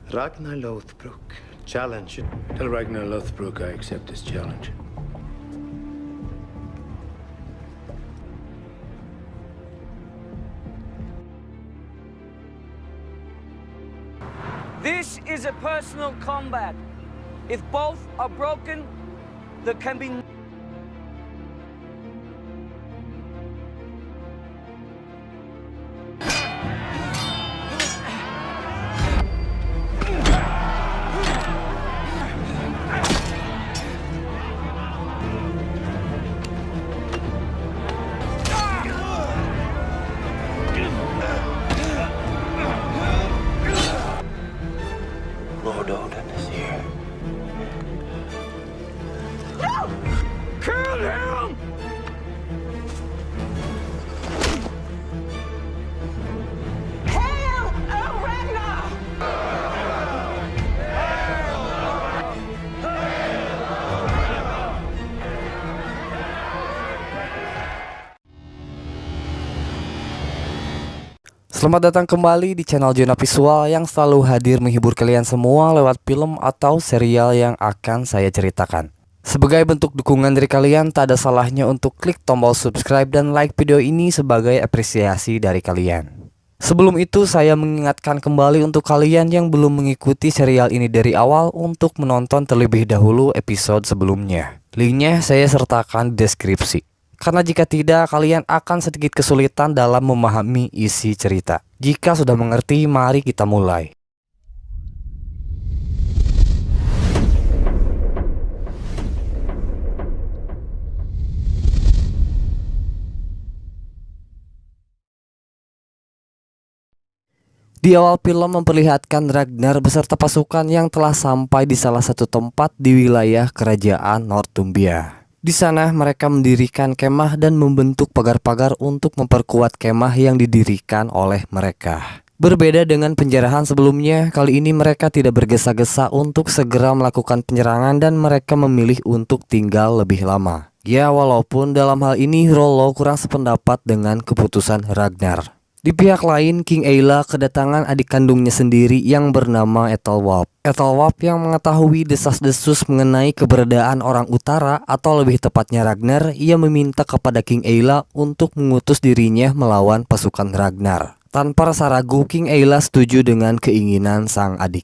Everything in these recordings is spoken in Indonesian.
Ragnar Lothbrok, challenge. Tell Ragnar Lothbrok I accept his challenge. This is a personal combat. If both are broken, there can be Lord Odin is here. kill him! Hail, O Ragnar! Selamat datang kembali di channel Zona Visual yang selalu hadir menghibur kalian semua lewat film atau serial yang akan saya ceritakan. Sebagai bentuk dukungan dari kalian, tak ada salahnya untuk klik tombol subscribe dan like video ini sebagai apresiasi dari kalian. Sebelum itu, saya mengingatkan kembali untuk kalian yang belum mengikuti serial ini dari awal untuk menonton terlebih dahulu episode sebelumnya. Linknya saya sertakan di deskripsi. Karena jika tidak, kalian akan sedikit kesulitan dalam memahami isi cerita. Jika sudah mengerti, mari kita mulai. Di awal film memperlihatkan Ragnar beserta pasukan yang telah sampai di salah satu tempat di wilayah kerajaan Northumbria. Di sana mereka mendirikan kemah dan membentuk pagar-pagar untuk memperkuat kemah yang didirikan oleh mereka. Berbeda dengan penjarahan sebelumnya, kali ini mereka tidak bergesa-gesa untuk segera melakukan penyerangan dan mereka memilih untuk tinggal lebih lama. Ya, walaupun dalam hal ini Rollo kurang sependapat dengan keputusan Ragnar. Di pihak lain, King Eila kedatangan adik kandungnya sendiri yang bernama Ethelwulf. Ethelwulf yang mengetahui desas-desus mengenai keberadaan orang utara atau lebih tepatnya Ragnar, ia meminta kepada King Eila untuk mengutus dirinya melawan pasukan Ragnar. Tanpa rasa ragu, King Eila setuju dengan keinginan sang adik.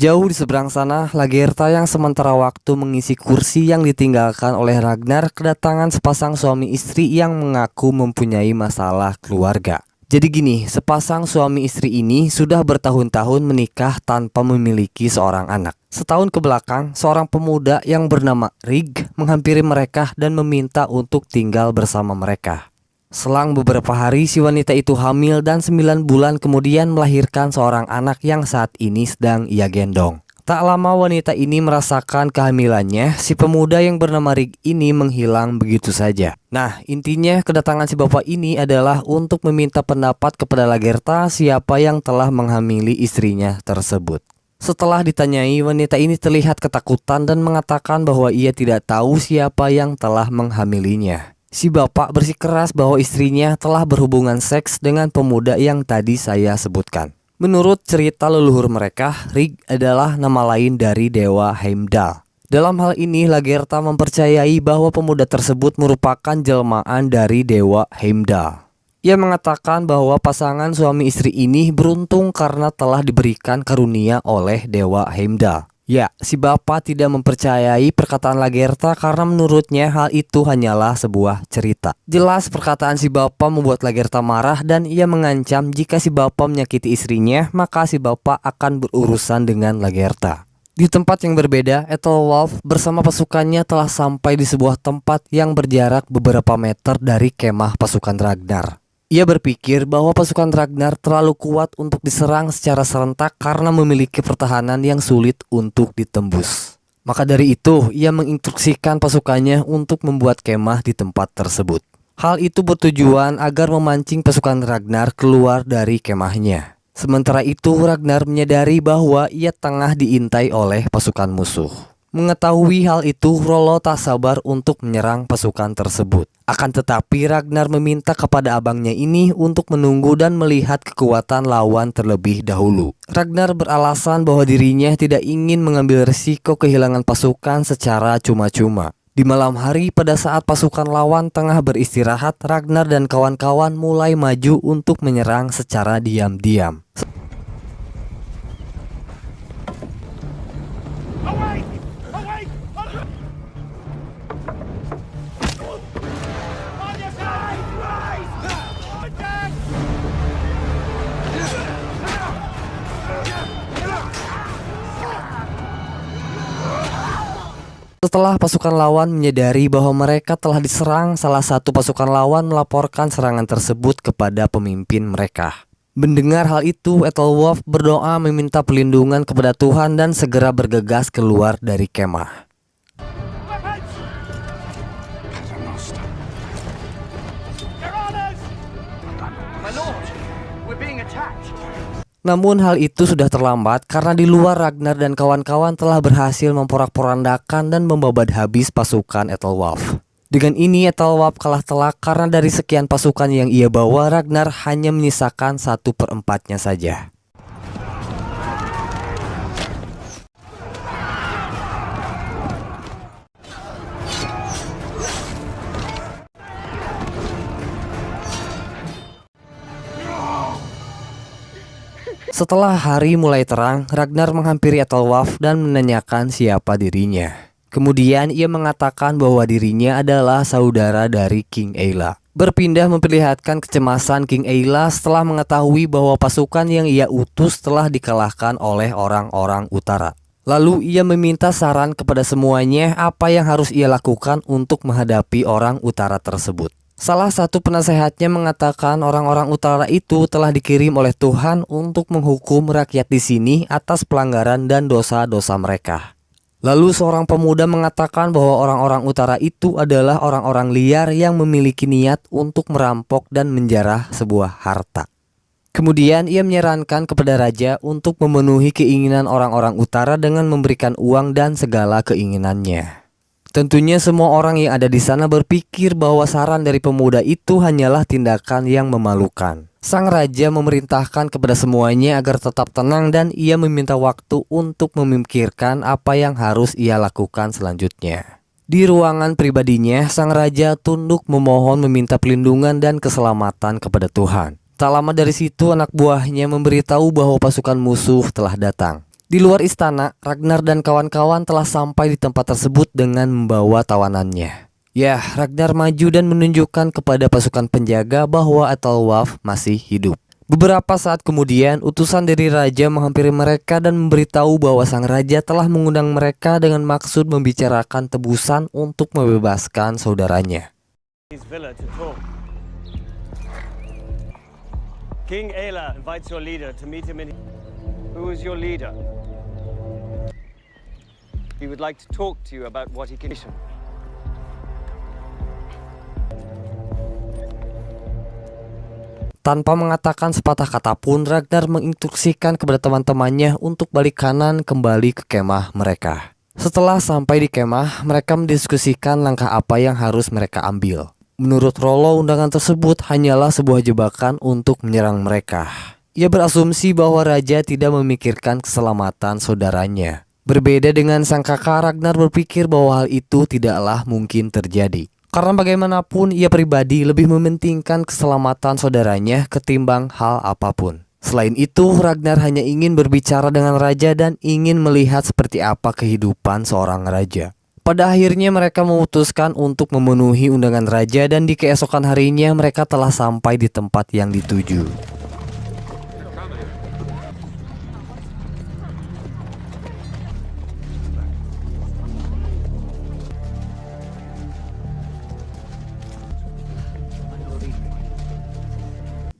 Jauh di seberang sana, Lagertha yang sementara waktu mengisi kursi yang ditinggalkan oleh Ragnar kedatangan sepasang suami istri yang mengaku mempunyai masalah keluarga. Jadi gini, sepasang suami istri ini sudah bertahun-tahun menikah tanpa memiliki seorang anak. Setahun ke belakang, seorang pemuda yang bernama Rig menghampiri mereka dan meminta untuk tinggal bersama mereka. Selang beberapa hari, si wanita itu hamil dan 9 bulan kemudian melahirkan seorang anak yang saat ini sedang ia gendong. Tak lama wanita ini merasakan kehamilannya, si pemuda yang bernama Rig ini menghilang begitu saja. Nah, intinya kedatangan si bapak ini adalah untuk meminta pendapat kepada Lagertha siapa yang telah menghamili istrinya tersebut. Setelah ditanyai, wanita ini terlihat ketakutan dan mengatakan bahwa ia tidak tahu siapa yang telah menghamilinya. Si bapak bersikeras bahwa istrinya telah berhubungan seks dengan pemuda yang tadi saya sebutkan. Menurut cerita leluhur mereka, Rig adalah nama lain dari dewa Heimdall. Dalam hal ini, Lagertha mempercayai bahwa pemuda tersebut merupakan jelmaan dari dewa Heimdall. Ia mengatakan bahwa pasangan suami istri ini beruntung karena telah diberikan karunia oleh dewa Heimdall. Ya, si bapak tidak mempercayai perkataan Lagertha karena menurutnya hal itu hanyalah sebuah cerita. Jelas perkataan si bapak membuat Lagertha marah dan ia mengancam jika si bapak menyakiti istrinya, maka si bapak akan berurusan dengan Lagertha. Di tempat yang berbeda, Ethelwulf bersama pasukannya telah sampai di sebuah tempat yang berjarak beberapa meter dari kemah pasukan Ragnar. Ia berpikir bahwa pasukan Ragnar terlalu kuat untuk diserang secara serentak karena memiliki pertahanan yang sulit untuk ditembus. Maka dari itu, ia menginstruksikan pasukannya untuk membuat kemah di tempat tersebut. Hal itu bertujuan agar memancing pasukan Ragnar keluar dari kemahnya. Sementara itu, Ragnar menyadari bahwa ia tengah diintai oleh pasukan musuh. Mengetahui hal itu, Rollo tak sabar untuk menyerang pasukan tersebut. Akan tetapi Ragnar meminta kepada abangnya ini untuk menunggu dan melihat kekuatan lawan terlebih dahulu. Ragnar beralasan bahwa dirinya tidak ingin mengambil risiko kehilangan pasukan secara cuma-cuma. Di malam hari pada saat pasukan lawan tengah beristirahat, Ragnar dan kawan-kawan mulai maju untuk menyerang secara diam-diam. Setelah pasukan lawan menyadari bahwa mereka telah diserang, salah satu pasukan lawan melaporkan serangan tersebut kepada pemimpin mereka. Mendengar hal itu, Ethelwulf berdoa meminta perlindungan kepada Tuhan dan segera bergegas keluar dari kemah. Namun hal itu sudah terlambat karena di luar Ragnar dan kawan-kawan telah berhasil memporak-porandakan dan membabat habis pasukan Ethelwulf. Dengan ini Ethelwulf kalah telak karena dari sekian pasukan yang ia bawa, Ragnar hanya menyisakan 1/4-nya saja. Setelah hari mulai terang, Ragnar menghampiri Ethelwulf dan menanyakan siapa dirinya. Kemudian ia mengatakan bahwa dirinya adalah saudara dari King Aela. Berpindah memperlihatkan kecemasan King Aela setelah mengetahui bahwa pasukan yang ia utus telah dikalahkan oleh orang-orang utara. Lalu ia meminta saran kepada semuanya apa yang harus ia lakukan untuk menghadapi orang utara tersebut. Salah satu penasehatnya mengatakan orang-orang utara itu telah dikirim oleh Tuhan untuk menghukum rakyat di sini atas pelanggaran dan dosa-dosa mereka. Lalu seorang pemuda mengatakan bahwa orang-orang utara itu adalah orang-orang liar yang memiliki niat untuk merampok dan menjarah sebuah harta. Kemudian ia menyarankan kepada raja untuk memenuhi keinginan orang-orang utara dengan memberikan uang dan segala keinginannya. Tentunya semua orang yang ada di sana berpikir bahwa saran dari pemuda itu hanyalah tindakan yang memalukan. Sang raja memerintahkan kepada semuanya agar tetap tenang dan ia meminta waktu untuk memikirkan apa yang harus ia lakukan selanjutnya. Di ruangan pribadinya, sang raja tunduk memohon meminta perlindungan dan keselamatan kepada Tuhan. Tak lama dari situ anak buahnya memberitahu bahwa pasukan musuh telah datang. Di luar istana, Ragnar dan kawan-kawan telah sampai di tempat tersebut dengan membawa tawanannya. Ya, Ragnar maju dan menunjukkan kepada pasukan penjaga bahwa Ethelwulf masih hidup. Beberapa saat kemudian, utusan dari raja menghampiri mereka dan memberitahu bahwa sang raja telah mengundang mereka dengan maksud membicarakan tebusan untuk membebaskan saudaranya. King Aela invites your leader to meet him in... Who is your leader? He would like to talk to you about what he can... Tanpa mengatakan sepatah kata pun, Ragnar menginstruksikan kepada teman-temannya untuk balik kanan kembali ke kemah mereka. Setelah sampai di kemah, mereka mendiskusikan langkah apa yang harus mereka ambil. Menurut Rollo, undangan tersebut hanyalah sebuah jebakan untuk menyerang mereka. Ia berasumsi bahwa raja tidak memikirkan keselamatan saudaranya. Berbeda dengan sang kakak, Ragnar berpikir bahwa hal itu tidaklah mungkin terjadi. Karena bagaimanapun ia pribadi lebih mementingkan keselamatan saudaranya ketimbang hal apapun. Selain itu, Ragnar hanya ingin berbicara dengan raja dan ingin melihat seperti apa kehidupan seorang raja. Pada akhirnya mereka memutuskan untuk memenuhi undangan raja dan di keesokan harinya mereka telah sampai di tempat yang dituju.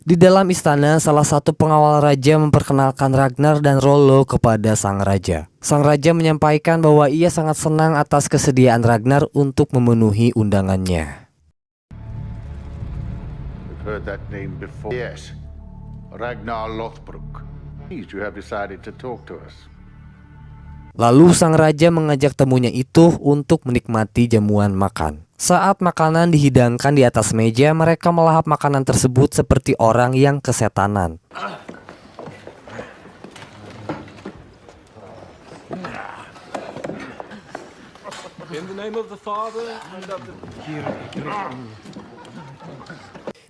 Di dalam istana, salah satu pengawal raja memperkenalkan Ragnar dan Rollo kepada sang raja. Sang raja menyampaikan bahwa ia sangat senang atas kesediaan Ragnar untuk memenuhi undangannya. We've heard that name before. Yes, Ragnar Lothbrok. Pleased you have decided to talk to us. Lalu sang raja mengajak temunya itu untuk menikmati jamuan makan. Saat makanan dihidangkan di atas meja, mereka melahap makanan tersebut seperti orang yang kesetanan.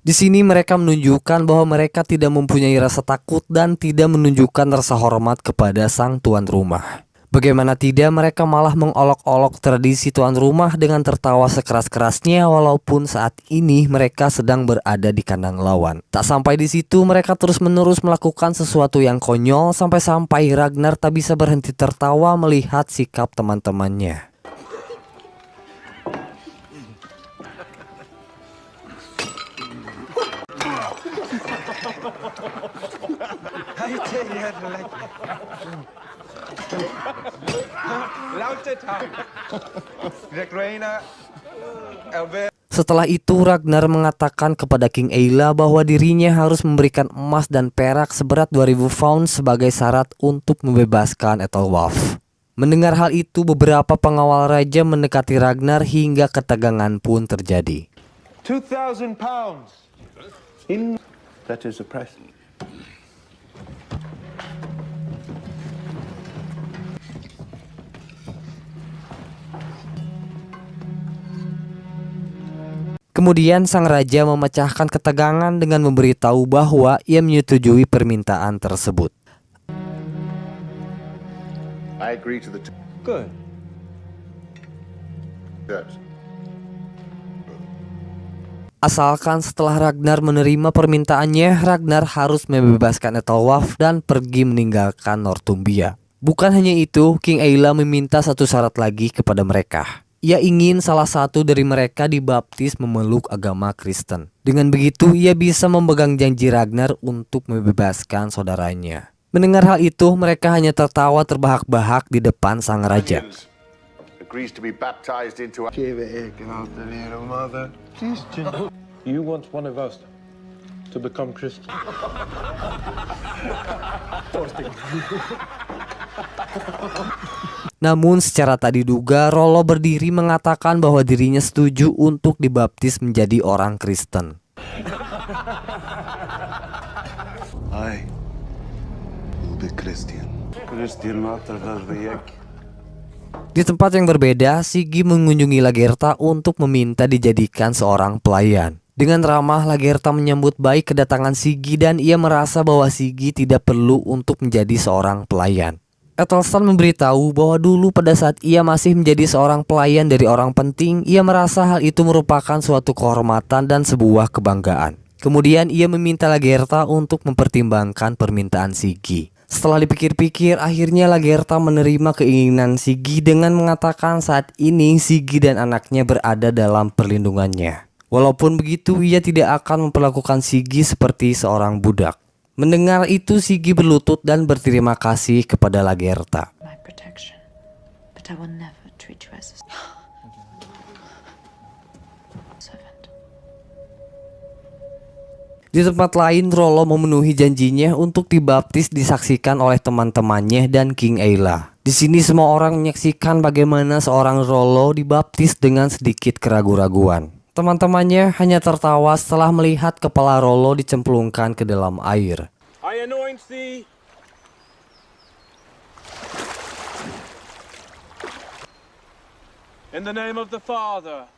Di sini mereka menunjukkan bahwa mereka tidak mempunyai rasa takut dan tidak menunjukkan rasa hormat kepada sang tuan rumah. Bagaimana tidak, mereka malah mengolok-olok tradisi tuan rumah dengan tertawa sekeras-kerasnya walaupun saat ini mereka sedang berada di kandang lawan. Tak sampai di situ, mereka terus-menerus melakukan sesuatu yang konyol sampai-sampai Ragnar tak bisa berhenti tertawa melihat sikap teman-temannya. Setelah itu Ragnar mengatakan kepada King Eila bahwa dirinya harus memberikan emas dan perak seberat 2000 pound sebagai syarat untuk membebaskan Ethelwulf. Mendengar hal itu, beberapa pengawal raja mendekati Ragnar hingga ketegangan pun terjadi. 2,000 pounds. That is a price. Kemudian sang raja memecahkan ketegangan dengan memberitahu bahwa ia menyetujui permintaan tersebut. I agree to the Good. terms. Asalkan setelah Ragnar menerima permintaannya, Ragnar harus membebaskan Ethelwulf dan pergi meninggalkan Northumbria. Bukan hanya itu, King Eila meminta satu syarat lagi kepada mereka. Ia ingin salah satu dari mereka dibaptis memeluk agama Kristen. Dengan begitu, ia bisa memegang janji Ragnar untuk membebaskan saudaranya. Mendengar hal itu, mereka hanya tertawa terbahak-bahak di depan sang raja. Agrees to be baptized into You want one of us to become Christian? Namun secara tak diduga, Rollo berdiri mengatakan bahwa dirinya setuju untuk dibaptis menjadi orang Kristen. I will be Christian. Di tempat yang berbeda, Siggy mengunjungi Lagertha untuk meminta dijadikan seorang pelayan. Dengan ramah, Lagertha menyambut baik kedatangan Siggy dan ia merasa bahwa Siggy tidak perlu untuk menjadi seorang pelayan. Ethelstan memberitahu bahwa dulu pada saat ia masih menjadi seorang pelayan dari orang penting, ia merasa hal itu merupakan suatu kehormatan dan sebuah kebanggaan. Kemudian ia meminta Lagertha untuk mempertimbangkan permintaan Siggy. Setelah dipikir-pikir, akhirnya Lagertha menerima keinginan Siggy dengan mengatakan saat ini Siggy dan anaknya berada dalam perlindungannya. Walaupun begitu, ia tidak akan memperlakukan Siggy seperti seorang budak. Mendengar itu, Siggy berlutut dan berterima kasih kepada Lagertha. My protection, but I will never treat you as a servant. Di tempat lain, Rollo memenuhi janjinya untuk dibaptis disaksikan oleh teman-temannya dan King Eila. Di sini semua orang menyaksikan bagaimana seorang Rollo dibaptis dengan sedikit keraguan-raguan. Teman-temannya hanya tertawa setelah melihat kepala Rollo dicemplungkan ke dalam air. I anoint thee. In the name of the Father.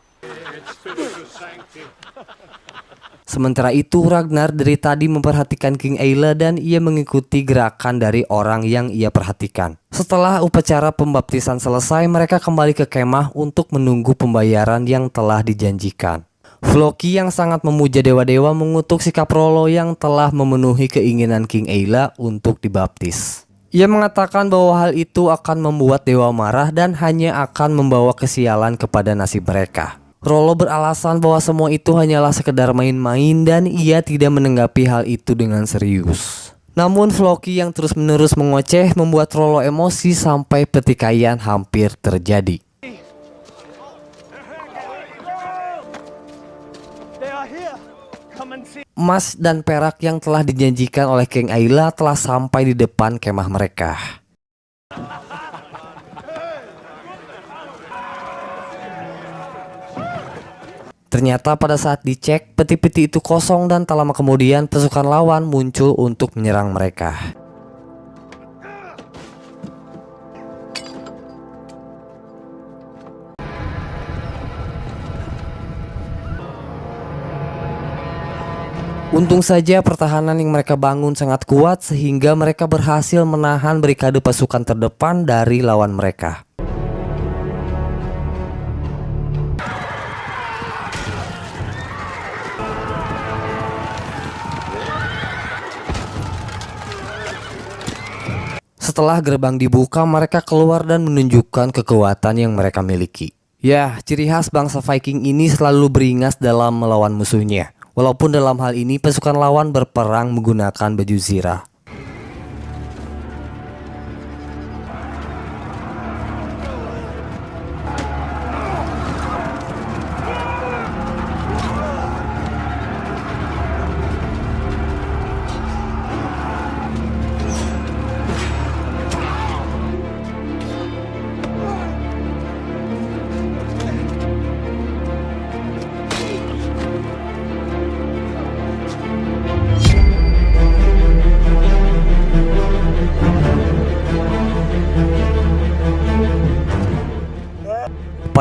Sementara itu, Ragnar dari tadi memperhatikan King Eila dan ia mengikuti gerakan dari orang yang ia perhatikan. Setelah upacara pembaptisan selesai, mereka kembali ke kemah untuk menunggu pembayaran yang telah dijanjikan. Floki yang sangat memuja dewa-dewa mengutuk sikap Rollo yang telah memenuhi keinginan King Eila untuk dibaptis. Ia mengatakan bahwa hal itu akan membuat dewa marah dan hanya akan membawa kesialan kepada nasib mereka. Rollo beralasan bahwa semua itu hanyalah sekedar main-main dan ia tidak menanggapi hal itu dengan serius. Namun Floki yang terus-menerus mengoceh membuat Rollo emosi sampai pertikaian hampir terjadi. Emas dan perak yang telah dijanjikan oleh King Eila telah sampai di depan kemah mereka. Ternyata pada saat dicek, peti-peti itu kosong dan tak lama kemudian pasukan lawan muncul untuk menyerang mereka. Untung saja pertahanan yang mereka bangun sangat kuat sehingga mereka berhasil menahan barikade pasukan terdepan dari lawan mereka. Setelah gerbang dibuka, mereka keluar dan menunjukkan kekuatan yang mereka miliki. Ya, ciri khas bangsa Viking ini selalu beringas dalam melawan musuhnya. Walaupun dalam hal ini pasukan lawan berperang menggunakan baju zirah.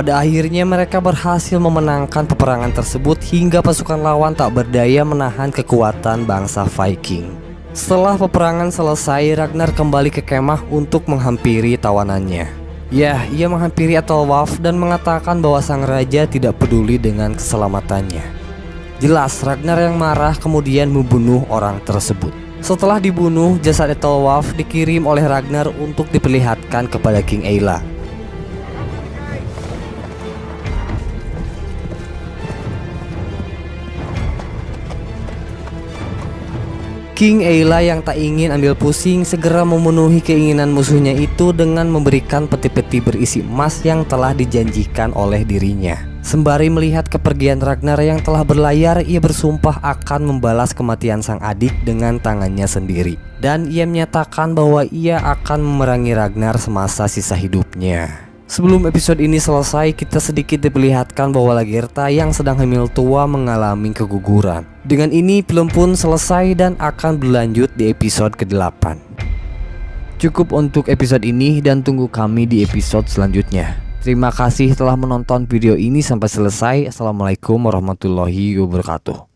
Pada akhirnya mereka berhasil memenangkan peperangan tersebut hingga pasukan lawan tak berdaya menahan kekuatan bangsa Viking. Setelah peperangan selesai, Ragnar kembali ke kemah untuk menghampiri tawanannya. Ya, ia menghampiri Ethelwulf dan mengatakan bahwa sang raja tidak peduli dengan keselamatannya. Jelas Ragnar yang marah kemudian membunuh orang tersebut. Setelah dibunuh, jasad Ethelwulf dikirim oleh Ragnar untuk diperlihatkan kepada King Eila. King Eila yang tak ingin ambil pusing segera memenuhi keinginan musuhnya itu dengan memberikan peti-peti berisi emas yang telah dijanjikan oleh dirinya. Sembari melihat kepergian Ragnar yang telah berlayar, ia bersumpah akan membalas kematian sang adik dengan tangannya sendiri. Dan ia menyatakan bahwa ia akan memerangi Ragnar semasa sisa hidupnya. Sebelum episode ini selesai, kita sedikit diperlihatkan bahwa Lagertha yang sedang hamil tua mengalami keguguran. Dengan ini film pun selesai dan akan berlanjut di episode ke-8. Cukup untuk episode ini dan tunggu kami di episode selanjutnya. Terima kasih telah menonton video ini sampai selesai. Assalamualaikum warahmatullahi wabarakatuh.